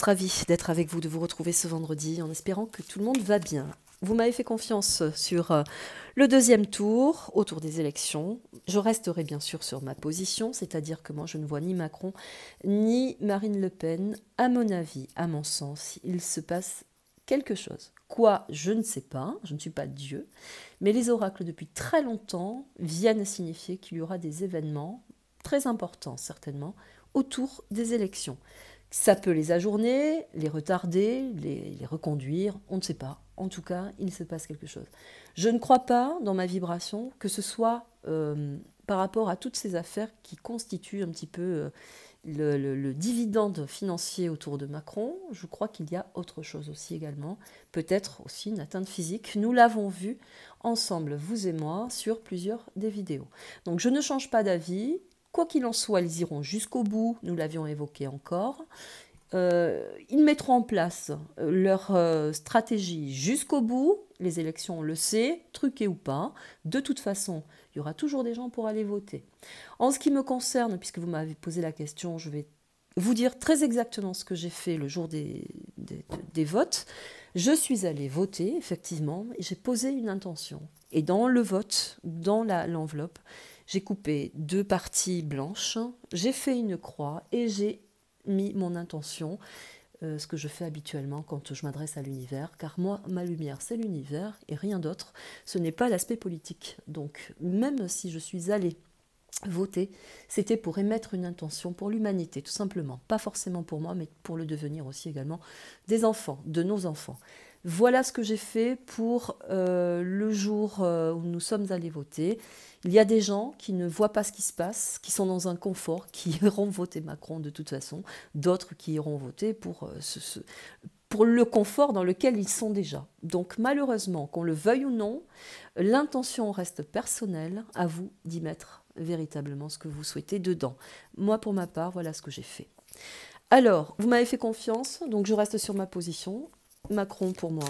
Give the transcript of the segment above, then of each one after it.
Ravie d'être avec vous, de vous retrouver ce vendredi, en espérant que tout le monde va bien. Vous m'avez fait confiance sur le deuxième tour, autour des élections. Je resterai bien sûr sur ma position, c'est-à-dire que moi je ne vois ni Macron ni Marine Le Pen. À mon avis, à mon sens, il se passe quelque chose. Quoi, je ne sais pas, je ne suis pas Dieu, mais les oracles depuis très longtemps viennent signifier qu'il y aura des événements très importants certainement autour des élections. Ça peut les ajourner, les retarder, les reconduire, on ne sait pas. En tout cas, il se passe quelque chose. Je ne crois pas, dans ma vibration, que ce soit par rapport à toutes ces affaires qui constituent un petit peu le dividende financier autour de Macron. Je crois qu'il y a autre chose aussi également. Peut-être aussi une atteinte physique. Nous l'avons vu ensemble, vous et moi, sur plusieurs des vidéos. Donc je ne change pas d'avis. Quoi qu'il en soit, ils iront jusqu'au bout, nous l'avions évoqué encore. Ils mettront en place leur stratégie jusqu'au bout. Les élections, on le sait, truquées ou pas. De toute façon, il y aura toujours des gens pour aller voter. En ce qui me concerne, puisque vous m'avez posé la question, je vais vous dire très exactement ce que j'ai fait le jour des votes. Je suis allée voter, effectivement, et j'ai posé une intention. Et dans le vote, dans l'enveloppe, j'ai coupé 2 parties blanches, j'ai fait une croix et j'ai mis mon intention, ce que je fais habituellement quand je m'adresse à l'univers, car moi, ma lumière, c'est l'univers et rien d'autre. Ce n'est pas l'aspect politique. Donc, même si je suis allée voter, c'était pour émettre une intention pour l'humanité, tout simplement. Pas forcément pour moi, mais pour le devenir aussi également des enfants, de nos enfants. Voilà ce que j'ai fait pour le jour où nous sommes allés voter. Il y a des gens qui ne voient pas ce qui se passe, qui sont dans un confort, qui iront voter Macron de toute façon, d'autres qui iront voter pour le confort dans lequel ils sont déjà. Donc malheureusement, qu'on le veuille ou non, l'intention reste personnelle, à vous d'y mettre véritablement ce que vous souhaitez dedans. Moi, pour ma part, voilà ce que j'ai fait. Alors, vous m'avez fait confiance, donc je reste sur ma position. Macron, pour moi,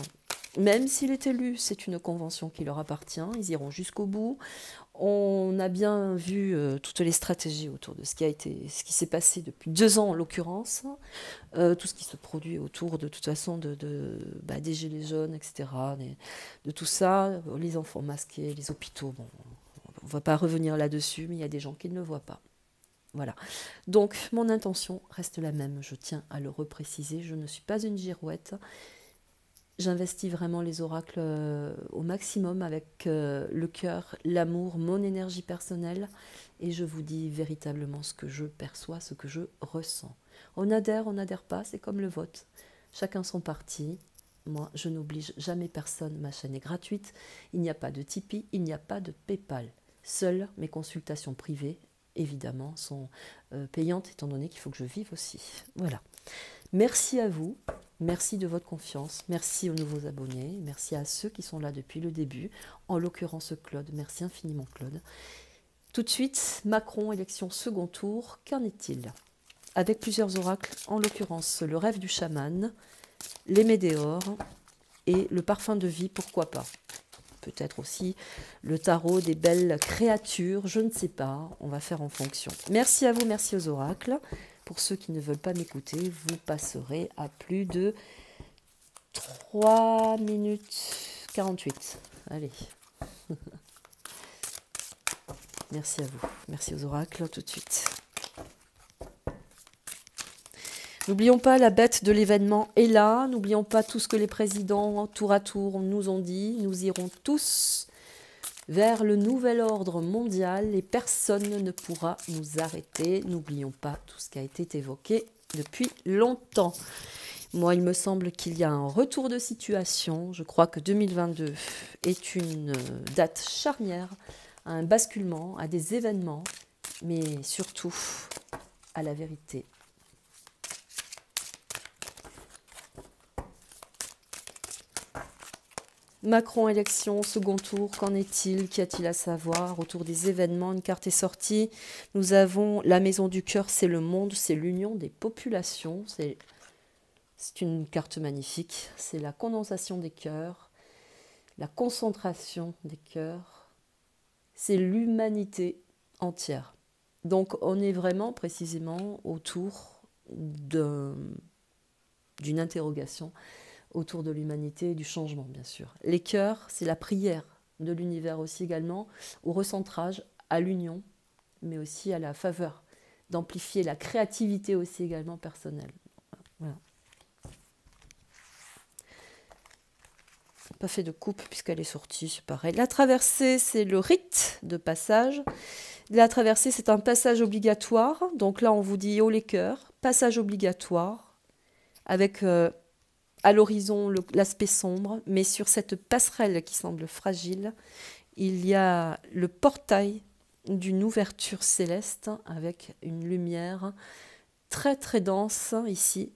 même s'il est élu, c'est une convention qui leur appartient, ils iront jusqu'au bout. On a bien vu toutes les stratégies autour de ce qui s'est passé depuis 2 ans en l'occurrence, tout ce qui se produit autour de toute façon des gilets jaunes, etc., de tout ça, les enfants masqués, les hôpitaux, bon, on ne va pas revenir là-dessus, mais il y a des gens qui ne le voient pas. Voilà. Donc, mon intention reste la même, je tiens à le repréciser, je ne suis pas une girouette. J'investis vraiment les oracles au maximum avec le cœur, l'amour, mon énergie personnelle et je vous dis véritablement ce que je perçois, ce que je ressens. On n'adhère pas, c'est comme le vote. Chacun son parti. Moi, je n'oblige jamais personne, ma chaîne est gratuite. Il n'y a pas de Tipeee, il n'y a pas de PayPal. Seules mes consultations privées, évidemment, sont payantes étant donné qu'il faut que je vive aussi. Voilà. Merci à vous, merci de votre confiance, merci aux nouveaux abonnés, merci à ceux qui sont là depuis le début, en l'occurrence Claude, merci infiniment Claude. Tout de suite, Macron, élection second tour, qu'en est-il? Avec plusieurs oracles, en l'occurrence le rêve du chaman, les météores et le parfum de vie, pourquoi pas. Peut-être aussi le tarot des belles créatures, je ne sais pas, on va faire en fonction. Merci à vous, merci aux oracles. Pour ceux qui ne veulent pas m'écouter, vous passerez à plus de 3 minutes 48. Allez. Merci à vous, merci aux oracles, tout de suite. N'oublions pas, la bête de l'événement est là. N'oublions pas tout ce que les présidents, tour à tour, nous ont dit. Nous irons tous vers le nouvel ordre mondial et personne ne pourra nous arrêter. N'oublions pas tout ce qui a été évoqué depuis longtemps. Moi, il me semble qu'il y a un retour de situation. Je crois que 2022 est une date charnière, un basculement, à des événements, mais surtout à la vérité. Macron élection, second tour, qu'en est-il? Qu'y a-t-il à savoir? Autour des événements, une carte est sortie. Nous avons la maison du cœur, c'est le monde, c'est l'union des populations. C'est une carte magnifique. C'est la condensation des cœurs, la concentration des cœurs. C'est l'humanité entière. Donc on est vraiment précisément autour d'une interrogation autour de l'humanité et du changement, bien sûr. Les cœurs, c'est la prière de l'univers aussi également, au recentrage, à l'union, mais aussi à la faveur, d'amplifier la créativité aussi également personnelle. Voilà. Pas fait de coupe puisqu'elle est sortie, c'est pareil. La traversée, c'est le rite de passage. La traversée, c'est un passage obligatoire. Donc là, on vous dit haut les cœurs, passage obligatoire, avec à l'horizon l'aspect sombre, mais sur cette passerelle qui semble fragile, il y a le portail d'une ouverture céleste avec une lumière très très dense ici.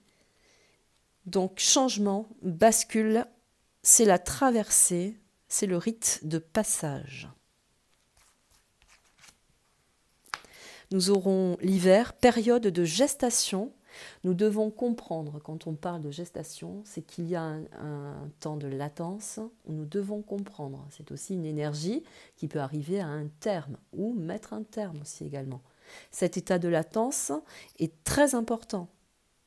Donc changement, bascule, c'est la traversée, c'est le rite de passage. Nous aurons l'hiver, période de gestation. Nous devons comprendre, quand on parle de gestation, c'est qu'il y a un temps de latence où nous devons comprendre. C'est aussi une énergie qui peut arriver à un terme ou mettre un terme aussi également. Cet état de latence est très important.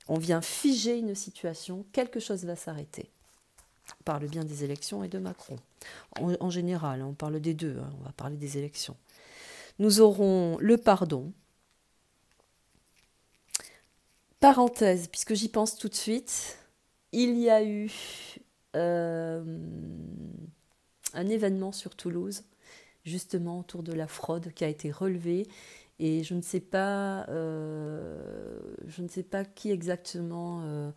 On vient figer une situation, quelque chose va s'arrêter. On parle bien des élections et de Macron. En général, on parle des deux, on va parler des élections. Nous aurons le pardon. Parenthèse, puisque j'y pense tout de suite, il y a eu un événement sur Toulouse, justement autour de la fraude qui a été relevée, et je ne sais pas qui exactement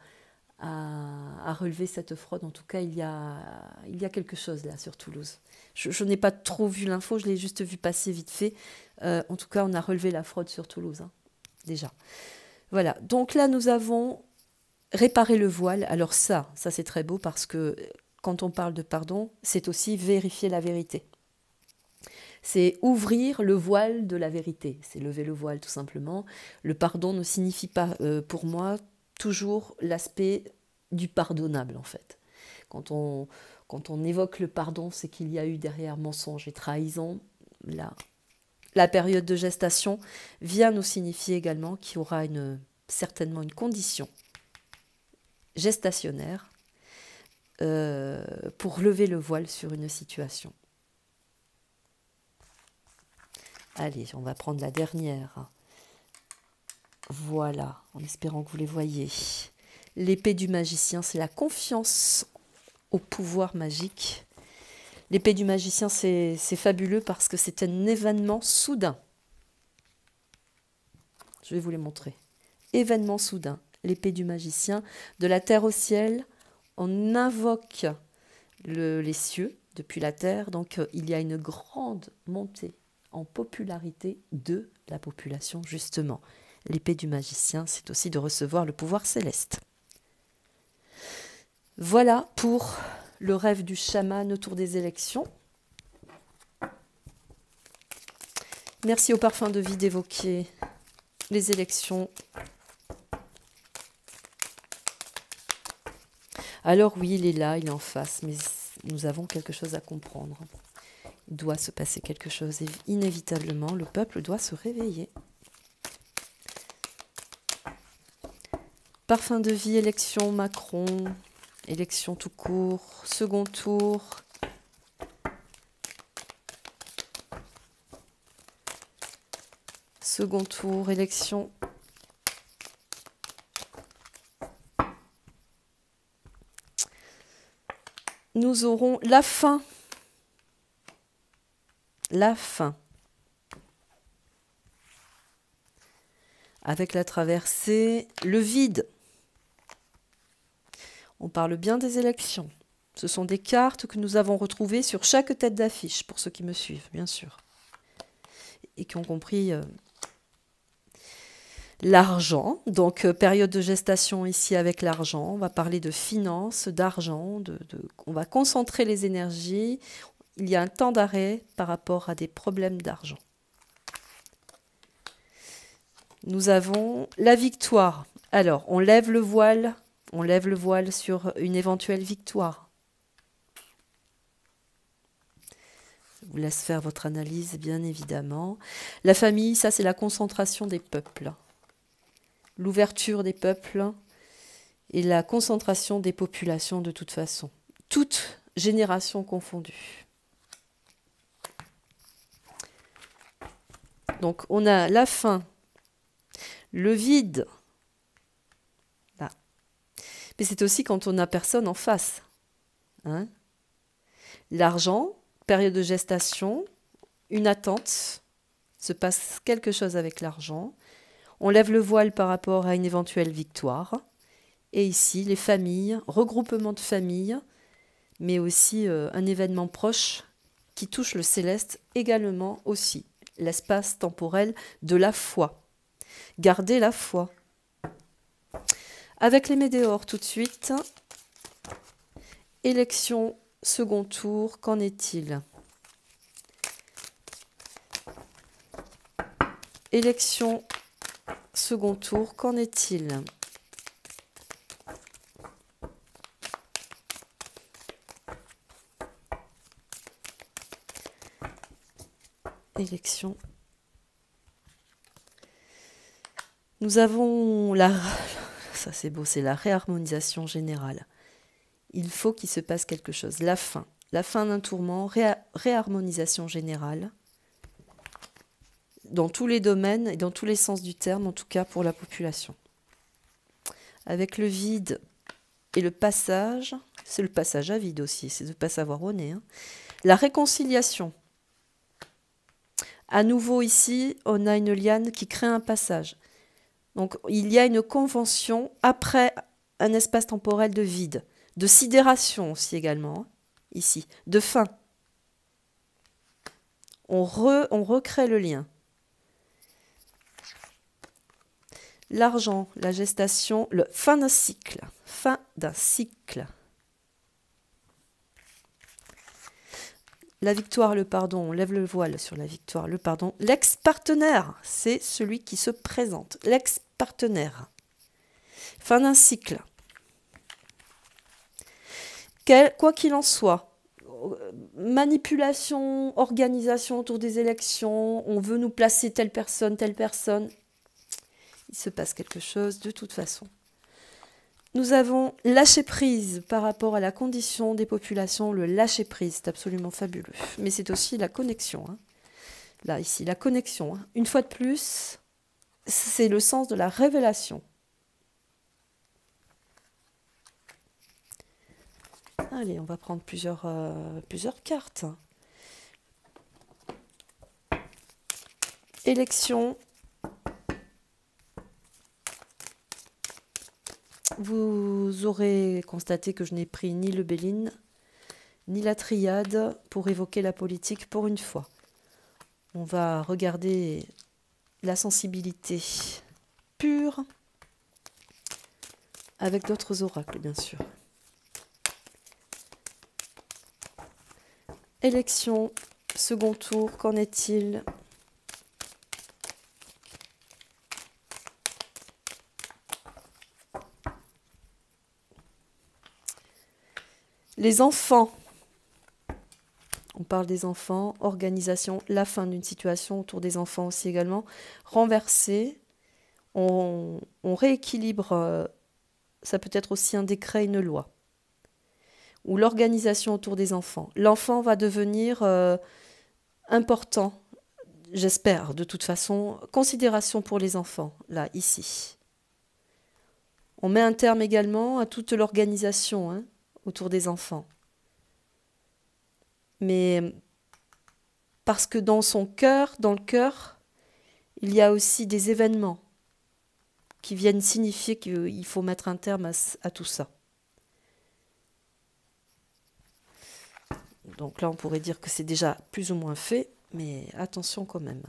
a relevé cette fraude. En tout cas, il y a quelque chose là sur Toulouse. Je n'ai pas trop vu l'info, je l'ai juste vu passer vite fait. En tout cas, on a relevé la fraude sur Toulouse, déjà. Voilà, donc là nous avons réparé le voile. Alors ça c'est très beau parce que quand on parle de pardon, c'est aussi vérifier la vérité. C'est ouvrir le voile de la vérité, c'est lever le voile tout simplement. Le pardon ne signifie pas pour moi toujours l'aspect du pardonnable en fait. Quand on évoque le pardon, c'est qu'il y a eu derrière mensonge et trahison. Là, la période de gestation vient nous signifier également qu'il y aura certainement une condition gestationnaire pour lever le voile sur une situation. Allez, on va prendre la dernière. Voilà, en espérant que vous les voyez. L'épée du magicien, c'est la confiance au pouvoir magique. L'épée du magicien, c'est fabuleux parce que c'est un événement soudain. Je vais vous les montrer. Événement soudain. L'épée du magicien. De la terre au ciel, on invoque les cieux depuis la terre. Donc, il y a une grande montée en popularité de la population, justement. L'épée du magicien, c'est aussi de recevoir le pouvoir céleste. Voilà pour le rêve du chaman autour des élections. Merci au parfum de vie d'évoquer les élections. Alors oui, il est là, il est en face, mais nous avons quelque chose à comprendre. Il doit se passer quelque chose et inévitablement, le peuple doit se réveiller. Parfum de vie, élection Macron, élection tout court, second tour. Second tour, élection. Nous aurons la fin. La fin. Avec la traversée, le vide. On parle bien des élections. Ce sont des cartes que nous avons retrouvées sur chaque tête d'affiche, pour ceux qui me suivent, bien sûr. Et qui ont compris l'argent. Donc, période de gestation ici avec l'argent. On va parler de finances, d'argent. On va concentrer les énergies. Il y a un temps d'arrêt par rapport à des problèmes d'argent. Nous avons la victoire. Alors, on lève le voile sur une éventuelle victoire. Je vous laisse faire votre analyse, bien évidemment. La famille, ça c'est la concentration des peuples. L'ouverture des peuples. et la concentration des populations de toute façon, toutes générations confondues. Donc on a la faim, le vide, là. Mais c'est aussi quand on n'a personne en face. Hein. L'argent, période de gestation, une attente, se passe quelque chose avec l'argent. On lève le voile par rapport à une éventuelle victoire. Et ici, les familles, regroupement de familles, mais aussi un événement proche qui touche le céleste également aussi. L'espace temporel de la foi. Gardez la foi. Avec les météores tout de suite. Élection second tour, qu'en est-il? Élection second tour, qu'en est-il? Élection. Nous avons ça c'est beau, c'est la réharmonisation générale. Il faut qu'il se passe quelque chose. La fin d'un tourment, réharmonisation générale, dans tous les domaines et dans tous les sens du terme, en tout cas pour la population. Avec le vide et le passage, c'est le passage à vide aussi, c'est de ne pas savoir où on est. Hein. La réconciliation. À nouveau ici, on a une liane qui crée un passage. Donc il y a une convention après un espace temporel de vide, de sidération aussi également, hein, ici, de fin. On recrée le lien. L'argent, la gestation, le fin d'un cycle. Fin d'un cycle. La victoire, le pardon, on lève le voile sur la victoire, le pardon. L'ex-partenaire, c'est celui qui se présente. L'ex-partenaire. Fin d'un cycle. Quoi qu'il en soit, manipulation, organisation autour des élections, on veut nous placer telle personne, il se passe quelque chose de toute façon. Nous avons lâché prise par rapport à la condition des populations. Le lâcher prise, c'est absolument fabuleux. Mais c'est aussi la connexion. Hein. Là, ici, la connexion. Hein. Une fois de plus, c'est le sens de la révélation. Allez, on va prendre plusieurs cartes. Élection. Vous aurez constaté que je n'ai pris ni le Béline, ni la triade pour évoquer la politique pour une fois. On va regarder la sensibilité pure avec d'autres oracles, bien sûr. Élection, second tour, qu'en est-il ? Les enfants, on parle des enfants, organisation, la fin d'une situation autour des enfants aussi également, renversée, on rééquilibre, ça peut être aussi un décret, une loi, ou l'organisation autour des enfants. L'enfant va devenir important, j'espère, de toute façon, considération pour les enfants, là, ici. On met un terme également à toute l'organisation, hein, autour des enfants. Mais parce que dans son cœur, dans le cœur, il y a aussi des événements qui viennent signifier qu'il faut mettre un terme à tout ça. Donc là, on pourrait dire que c'est déjà plus ou moins fait, mais attention quand même.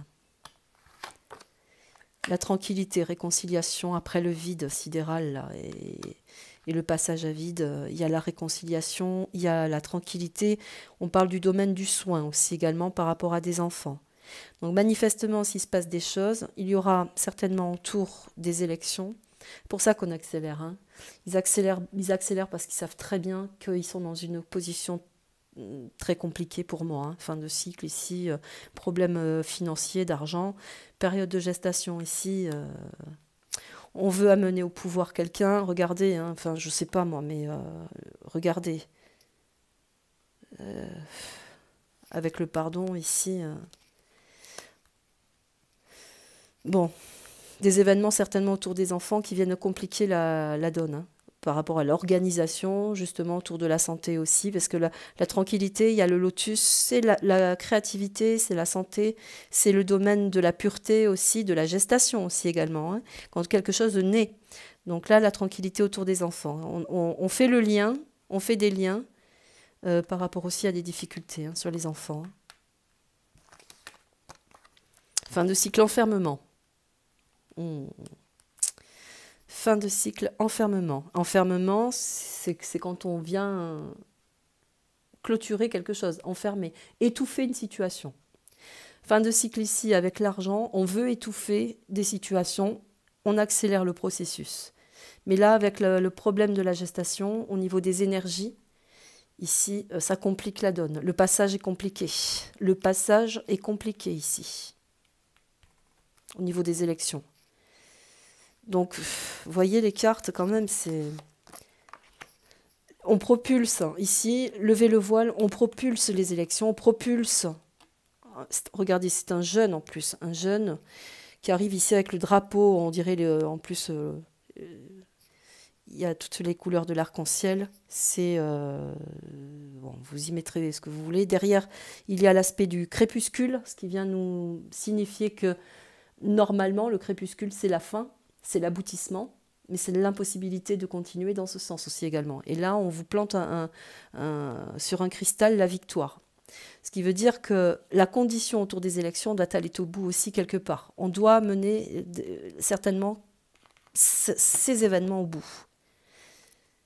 La tranquillité, réconciliation après le vide sidéral là, et le passage à vide, il y a la réconciliation, il y a la tranquillité. On parle du domaine du soin aussi également par rapport à des enfants. Donc manifestement, s'il se passe des choses, il y aura certainement autour des élections. C'est pour ça qu'on accélère. Hein. Ils accélèrent parce qu'ils savent très bien qu'ils sont dans une position très compliquée pour moi. Hein. Fin de cycle ici, problème financier, d'argent, période de gestation ici. On veut amener au pouvoir quelqu'un, regardez, hein, enfin je sais pas moi, mais regardez. Euh, avec le pardon ici. Bon, des événements certainement autour des enfants qui viennent compliquer la donne, hein, par rapport à l'organisation, justement autour de la santé aussi, parce que la tranquillité, il y a le lotus, c'est la créativité, c'est la santé, c'est le domaine de la pureté aussi, de la gestation aussi également, hein, quand quelque chose naît. Donc là, la tranquillité autour des enfants. On fait le lien, on fait des liens par rapport aussi à des difficultés, hein, sur les enfants. Fin de cycle enfermement. Hmm. Fin de cycle enfermement. Enfermement, c'est quand on vient clôturer quelque chose, enfermer, étouffer une situation. Fin de cycle ici avec l'argent, on veut étouffer des situations, on accélère le processus. Mais là, avec le problème de la gestation, au niveau des énergies, ici, ça complique la donne. Le passage est compliqué. Le passage est compliqué ici, au niveau des élections. Donc, vous voyez les cartes quand même, c'est... On propulse, ici, levez le voile, on propulse les élections, on propulse... Regardez, c'est un jeune en plus, un jeune qui arrive ici avec le drapeau, on dirait en plus... il y a toutes les couleurs de l'arc-en-ciel, c'est... bon, vous y mettrez ce que vous voulez. Derrière, il y a l'aspect du crépuscule, ce qui vient nous signifier que normalement, le crépuscule, c'est la fin, c'est l'aboutissement, mais c'est l'impossibilité de continuer dans ce sens aussi également. Et là, on vous plante sur un cristal la victoire. Ce qui veut dire que la condition autour des élections doit aller au bout aussi quelque part. On doit mener certainement ces événements au bout.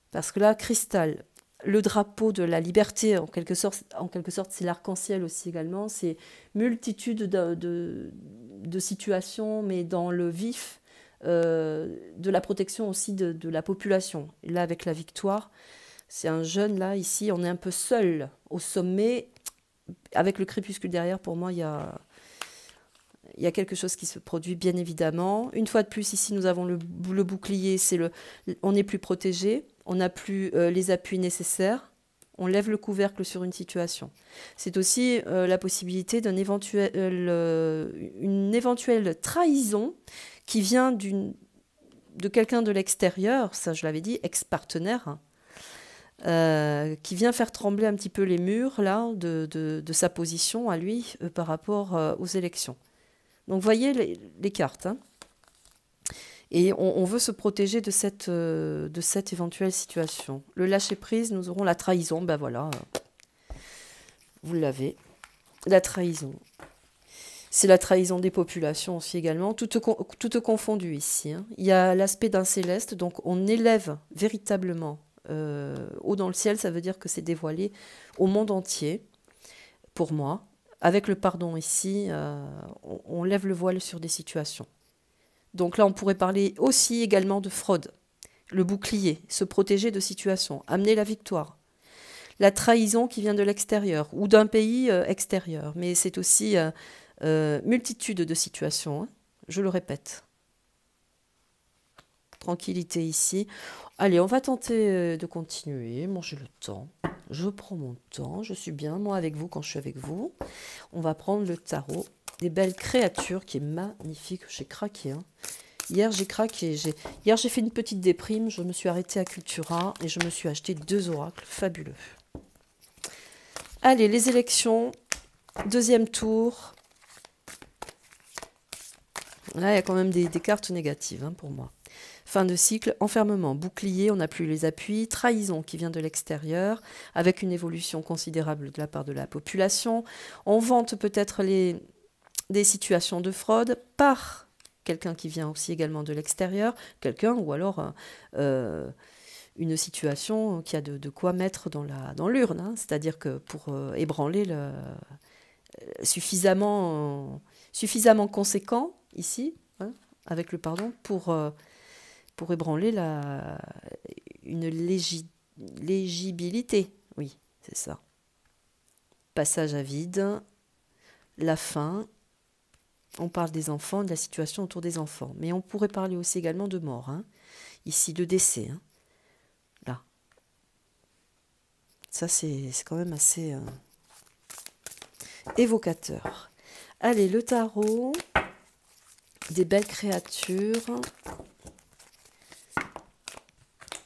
Parce que là, cristal, le drapeau de la liberté, en quelque sorte c'est l'arc-en-ciel aussi également, c'est multitude de situations, mais dans le vif, de la protection aussi de la population. Et là, avec la victoire, c'est un jeune, là, ici, on est un peu seul au sommet. Avec le crépuscule derrière, pour moi, il y a quelque chose qui se produit, bien évidemment. Une fois de plus, ici, nous avons le bouclier, on n'est plus protégé, on n'a plus les appuis nécessaires, on lève le couvercle sur une situation. C'est aussi la possibilité d'une éventuelle trahison qui vient de quelqu'un de l'extérieur, ça je l'avais dit, ex-partenaire, qui vient faire trembler un petit peu les murs là, de sa position à lui par rapport aux élections. Donc voyez les cartes. Hein. Et on veut se protéger de cette éventuelle situation. Le lâcher-prise, nous aurons la trahison. Ben voilà, vous l'avez. La trahison. C'est la trahison des populations aussi également, toutes confondues ici. Hein. Il y a l'aspect d'un céleste, donc on élève véritablement haut dans le ciel, ça veut dire que c'est dévoilé au monde entier, pour moi. Avec le pardon ici, on lève le voile sur des situations. Donc là, on pourrait parler aussi également de fraude. Le bouclier, se protéger de situations, amener la victoire. La trahison qui vient de l'extérieur ou d'un pays extérieur. Mais c'est aussi multitude de situations, hein, je le répète. Tranquillité ici. Allez, on va tenter de continuer. Moi, j'ai le temps. Je prends mon temps. Je suis bien, moi, avec vous, quand je suis avec vous. On va prendre le tarot des belles créatures qui est magnifique. J'ai craqué. Hein. Hier, j'ai craqué. Hier, j'ai fait une petite déprime. Je me suis arrêtée à Cultura et je me suis acheté 2 oracles fabuleux. Allez, les élections. Deuxième tour. Là, il y a quand même des cartes négatives hein, pour moi. Fin de cycle, enfermement, bouclier, on n'a plus les appuis, trahison qui vient de l'extérieur, avec une évolution considérable de la part de la population. On vante peut-être des situations de fraude par quelqu'un qui vient aussi également de l'extérieur, quelqu'un ou alors une situation qui a de quoi mettre dans l'urne, hein, c'est-à-dire que pour ébranler suffisamment conséquent ici, hein, avec le pardon, pour ébranler une légibilité. Oui, c'est ça. Passage à vide, la fin, On parle des enfants, de la situation autour des enfants. Mais on pourrait parler aussi également de mort. Hein. Ici, de décès. Hein. Là. Ça, c'est quand même assez évocateur. Allez, le tarot. Des belles créatures.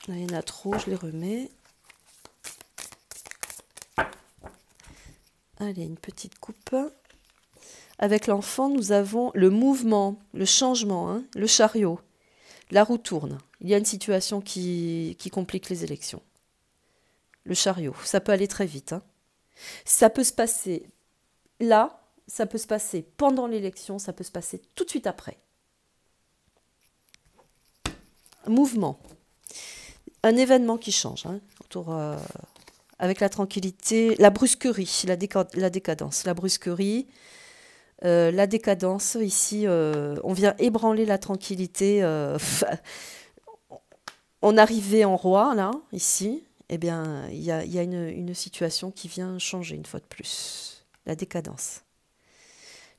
Là, il y en a trop, je les remets. Allez, une petite coupe. Avec l'enfant, nous avons le mouvement, le changement, hein, le chariot. La roue tourne. Il y a une situation qui complique les élections. Le chariot, ça peut aller très vite. Hein. Ça peut se passer là, ça peut se passer pendant l'élection, ça peut se passer tout de suite après. Mouvement. Un événement qui change, hein, autour, avec la tranquillité, la brusquerie, la décadence, la brusquerie, la décadence. Ici, on vient ébranler la tranquillité. On arrivait en roi, là, ici. Eh bien, il y a une situation qui vient changer une fois de plus. La décadence,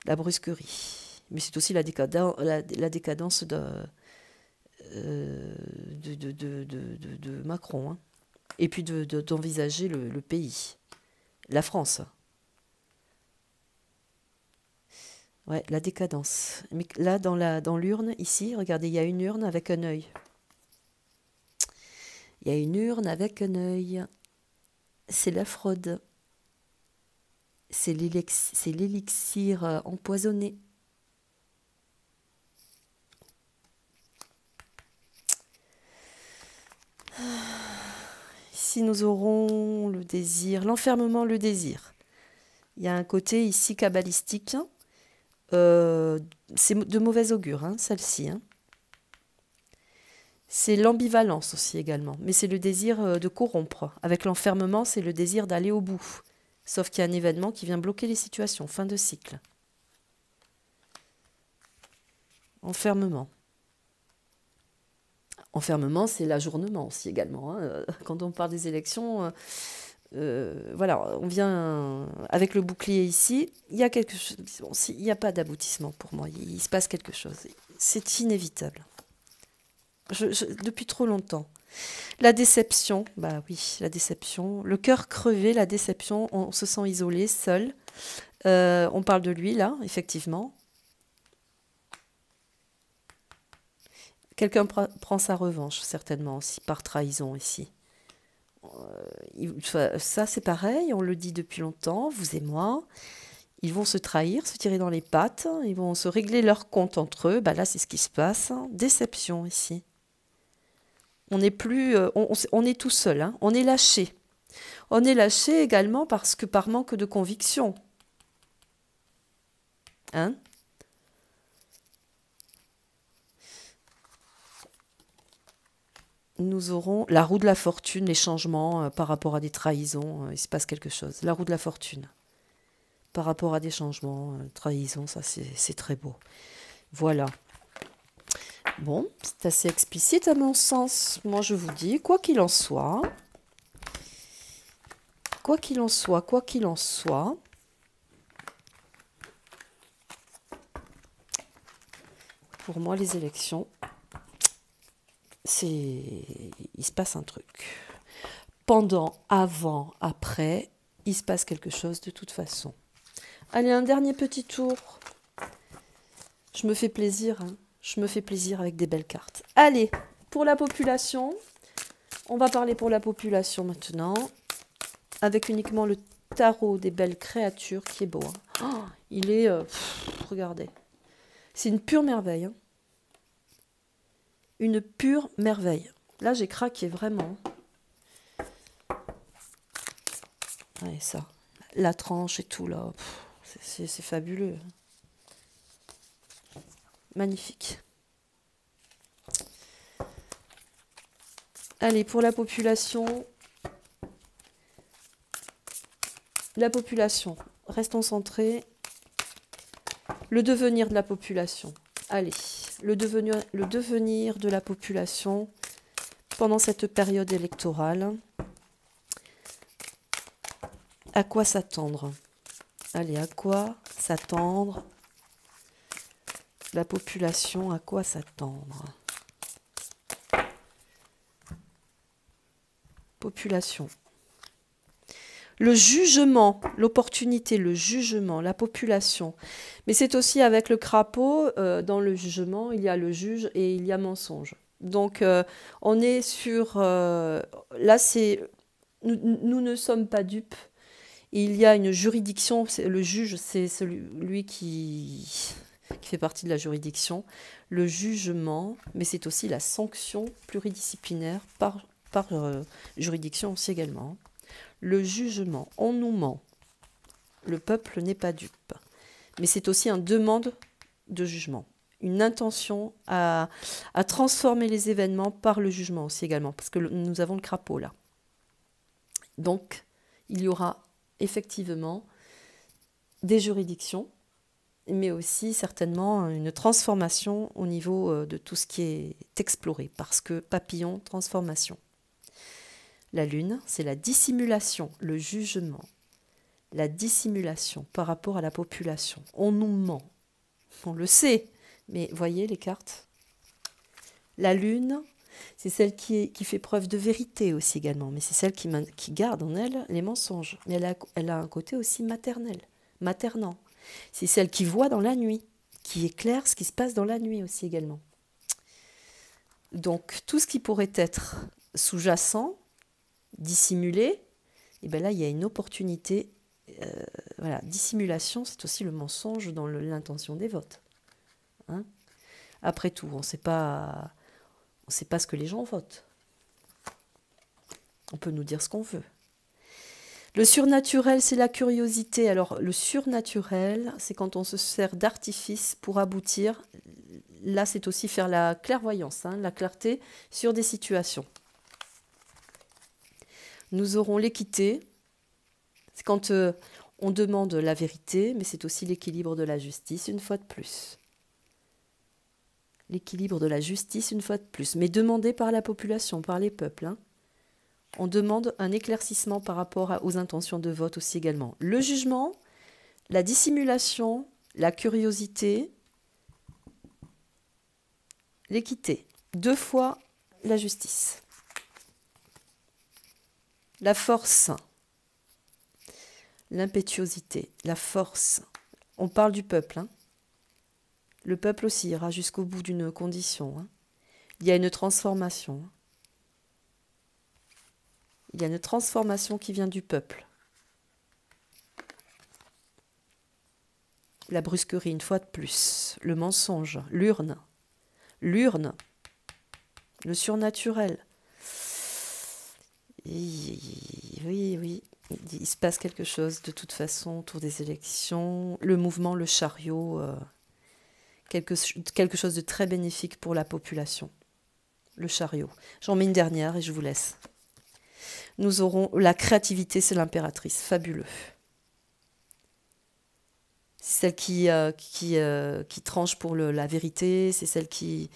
la brusquerie. Mais c'est aussi la décadence de Macron. Hein. Et puis d'envisager le pays, la France. Ouais, la décadence. Mais là, dans l'urne, ici, regardez, il y a une urne avec un œil. Il y a une urne avec un œil. C'est la fraude. C'est l'élixir empoisonné. Ici, nous aurons le désir, l'enfermement, le désir. Il y a un côté ici kabbalistique. C'est de mauvais augure, hein, celle-ci. Hein. C'est l'ambivalence aussi également. Mais c'est le désir de corrompre. Avec l'enfermement, c'est le désir d'aller au bout. Sauf qu'il y a un événement qui vient bloquer les situations. Fin de cycle. Enfermement. Enfermement, c'est l'ajournement aussi également. Hein. Quand on parle des élections, voilà, on vient avec le bouclier ici. Il y a quelque chose. Bon, il n'y a pas d'aboutissement pour moi. Il se passe quelque chose. C'est inévitable. Depuis trop longtemps. La déception, bah oui, la déception. Le cœur crevé, la déception, on se sent isolé, seul. On parle de lui, là, effectivement. Quelqu'un prend sa revanche, certainement, aussi, par trahison, ici. Ça, c'est pareil, on le dit depuis longtemps, vous et moi. Ils vont se trahir, se tirer dans les pattes, ils vont se régler leur compte entre eux. Bah là, c'est ce qui se passe. Déception, ici. On n'est plus, on est tout seul, hein. On est lâché. On est lâché également parce que par manque de conviction. Hein? Nous aurons la roue de la fortune, les changements par rapport à des trahisons. Il se passe quelque chose. La roue de la fortune. Par rapport à des changements, trahisons, ça c'est très beau. Voilà. Bon, c'est assez explicite à mon sens. Moi, je vous dis, quoi qu'il en soit, pour moi, les élections, il se passe un truc. Pendant, avant, après, il se passe quelque chose de toute façon. Allez, un dernier petit tour. Je me fais plaisir, hein. Je me fais plaisir avec des belles cartes. Allez, pour la population, on va parler pour la population maintenant, avec uniquement le tarot des belles créatures qui est beau. Hein. Oh, il est, regardez, c'est une pure merveille. Hein. Une pure merveille. Là, j'ai craqué vraiment. Ouais, ça, la tranche et tout là, c'est fabuleux. Magnifique. Allez, pour la population, restons centrés. Le devenir de la population. Allez, le devenir de la population pendant cette période électorale. À quoi s'attendre? Allez, à quoi s'attendre La population, à quoi s'attendre? Population. Le jugement, l'opportunité, le jugement, la population. Mais c'est aussi avec le crapaud, dans le jugement, il y a le juge et il y a mensonge. Donc, on est sur... là, c'est... Nous ne sommes pas dupes. Il y a une juridiction. Le juge, c'est celui qui fait partie de la juridiction. Le jugement, mais c'est aussi la sanction pluridisciplinaire par juridiction aussi également. Le jugement, on nous ment. Le peuple n'est pas dupe. Mais c'est aussi une demande de jugement. Une intention à transformer les événements par le jugement aussi également. Parce que nous avons le crapaud là. Donc, il y aura effectivement des juridictions, mais aussi certainement une transformation au niveau de tout ce qui est exploré. Parce que papillon, transformation. La lune, c'est la dissimulation, le jugement, la dissimulation par rapport à la population. On nous ment, on le sait, mais voyez les cartes. La lune, c'est celle qui fait preuve de vérité aussi également, mais c'est celle qui garde en elle les mensonges. Mais elle a un côté aussi maternel, maternant. C'est celle qui voit dans la nuit, qui éclaire ce qui se passe dans la nuit aussi également. Donc tout ce qui pourrait être sous-jacent, dissimulé, et bien là il y a une opportunité. Voilà, dissimulation, c'est aussi le mensonge dans l'intention des votes. Hein? Après tout, on ne sait pas ce que les gens votent. On peut nous dire ce qu'on veut. Le surnaturel, c'est la curiosité. Alors, le surnaturel, c'est quand on se sert d'artifice pour aboutir. Là, c'est aussi faire la clairvoyance, hein, la clarté sur des situations. Nous aurons l'équité. C'est quand on demande la vérité, mais c'est aussi l'équilibre de la justice, une fois de plus. L'équilibre de la justice, une fois de plus, mais demandé par la population, par les peuples. Hein. On demande un éclaircissement par rapport aux intentions de vote aussi également. Le jugement, la dissimulation, la curiosité, l'équité. 2 fois la justice. La force, l'impétuosité, la force. On parle du peuple. Hein. Le peuple aussi ira jusqu'au bout d'une condition. Hein. Il y a une transformation. Il y a une transformation qui vient du peuple. La brusquerie, une fois de plus. Le mensonge, l'urne. L'urne, le surnaturel. Oui. Il se passe quelque chose de toute façon autour des élections. Le mouvement, le chariot, quelque chose de très bénéfique pour la population. Le chariot. J'en mets une dernière et je vous laisse. Nous aurons la créativité, c'est l'impératrice. Fabuleux. C'est celle qui tranche pour la vérité. C'est celle qui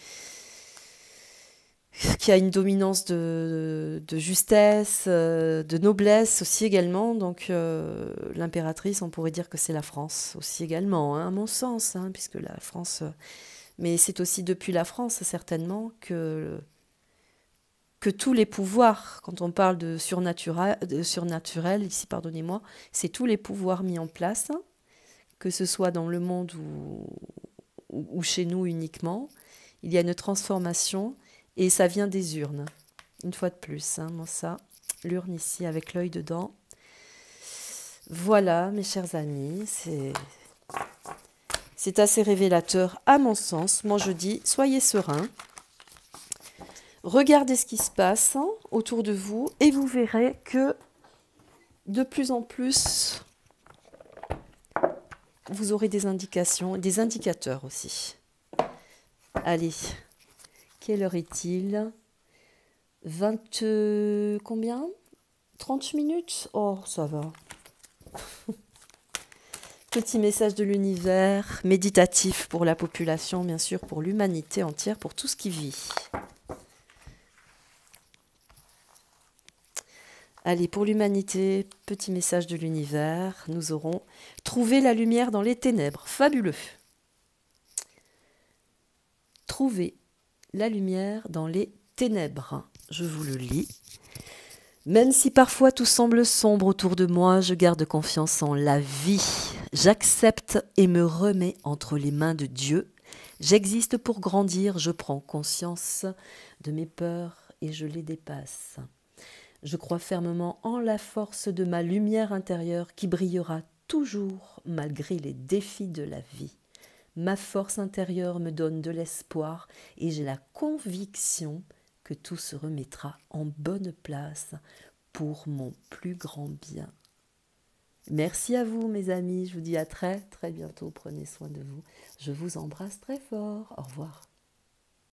a une dominance de justesse, de noblesse aussi également. Donc l'impératrice, on pourrait dire que c'est la France aussi également, hein, à mon sens, hein, puisque la France... mais c'est aussi depuis la France, certainement, que tous les pouvoirs, quand on parle de surnaturel ici, pardonnez-moi, c'est tous les pouvoirs mis en place, hein, que ce soit dans le monde ou chez nous uniquement. Il y a une transformation... Et ça vient des urnes, une fois de plus. Hein, moi ça, l'urne ici avec l'œil dedans. Voilà, mes chers amis, c'est assez révélateur à mon sens. Moi je dis, soyez sereins. Regardez ce qui se passe autour de vous et vous verrez que de plus en plus, vous aurez des indications, des indicateurs aussi. Allez. Quelle heure est-il? 20... combien? 30 minutes? Oh, ça va. Petit message de l'univers, méditatif pour la population, bien sûr, pour l'humanité entière, pour tout ce qui vit. Allez, pour l'humanité, petit message de l'univers, nous aurons trouvé la lumière dans les ténèbres. Fabuleux. trouver la lumière dans les ténèbres. Je vous le lis. Même si parfois tout semble sombre autour de moi, je garde confiance en la vie. J'accepte et me remets entre les mains de Dieu. J'existe pour grandir, je prends conscience de mes peurs et je les dépasse. Je crois fermement en la force de ma lumière intérieure qui brillera toujours malgré les défis de la vie. Ma force intérieure me donne de l'espoir et j'ai la conviction que tout se remettra en bonne place pour mon plus grand bien. Merci à vous mes amis, je vous dis à très très bientôt, prenez soin de vous. Je vous embrasse très fort, au revoir.